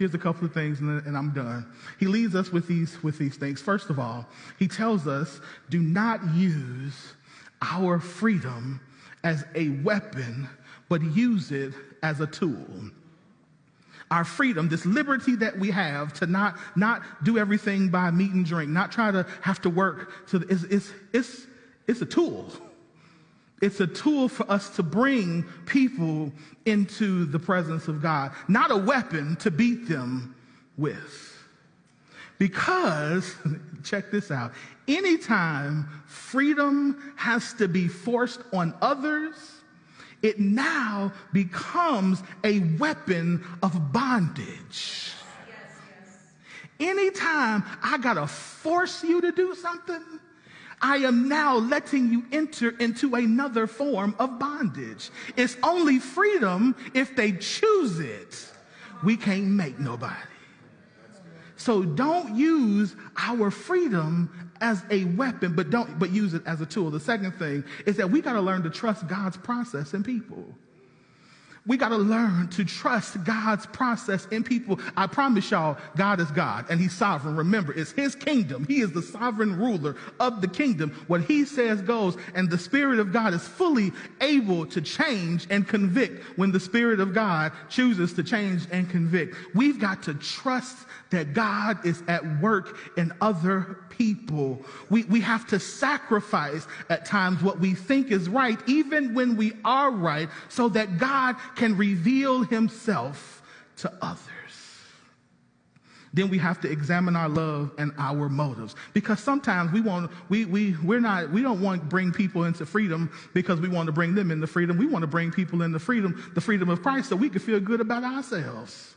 Here's a couple of things, and I'm done. He leads us with these things. First of all, he tells us, do not use our freedom as a weapon, but use it as a tool. Our freedom, this liberty that we have to not do everything by meat and drink, not try to have to work, it's a tool. It's a tool for us to bring people into the presence of God, not a weapon to beat them with. Because, check this out, anytime freedom has to be forced on others, it now becomes a weapon of bondage. Anytime I gotta force you to do something, I am now letting you enter into another form of bondage. It's only freedom if they choose it. We can't make nobody. So don't use our freedom as a weapon, but use it as a tool. The second thing is that we got to learn to trust God's process in people. We got to learn to trust God's process in people. I promise y'all, God is God and he's sovereign. Remember, it's his kingdom. He is the sovereign ruler of the kingdom. What he says goes, and the Spirit of God is fully able to change and convict when the Spirit of God chooses to change and convict. We've got to trust that God is at work in other people. We have to sacrifice at times what we think is right, even when we are right, so that God can reveal himself to others. Then we have to examine our love and our motives, because sometimes we don't want to bring people into freedom because we want to bring them into freedom. We want to bring people into the freedom of Christ, so we can feel good about ourselves.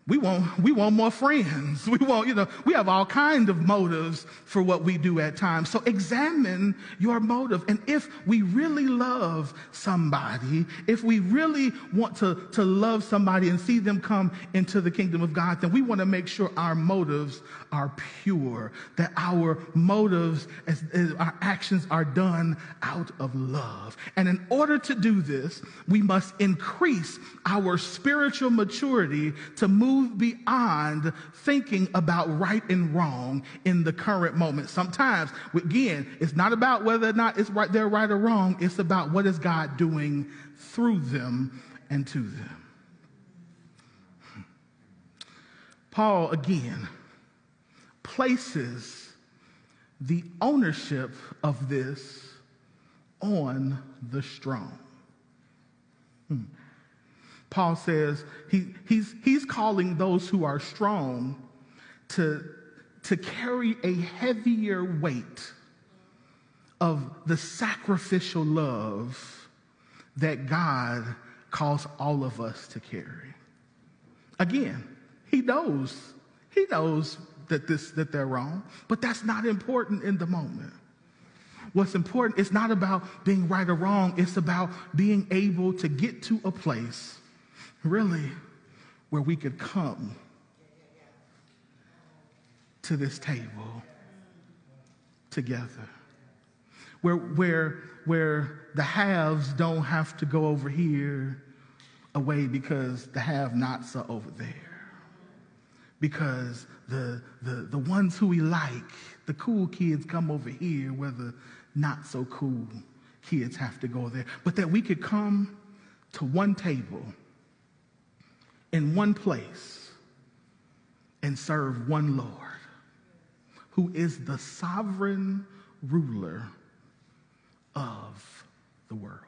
We want more friends. We have all kinds of motives for what we do at times. So examine your motive. And if we really love somebody, if we really want to love somebody and see them come into the kingdom of God, then we want to make sure our motives are pure, that our motives, as our actions are done out of love. And in order to do this, we must increase our spiritual maturity to move beyond thinking about right and wrong in the current moment. Sometimes, again, it's not about whether or not they're right or wrong. It's about what is God doing through them and to them. Paul, again, places the ownership of this on the strong. Paul says he's calling those who are strong to carry a heavier weight of the sacrificial love that God calls all of us to carry. Again, he knows that they're wrong, but that's not important in the moment. What's important is not about being right or wrong. It's about being able to get to a place really where we could come to this table together, where the haves don't have to go over here away because the have-nots are over there, because the ones who we like, the cool kids, come over here where the not so cool kids have to go there, but that we could come to one table in one place and serve one Lord, who is the sovereign ruler of the world.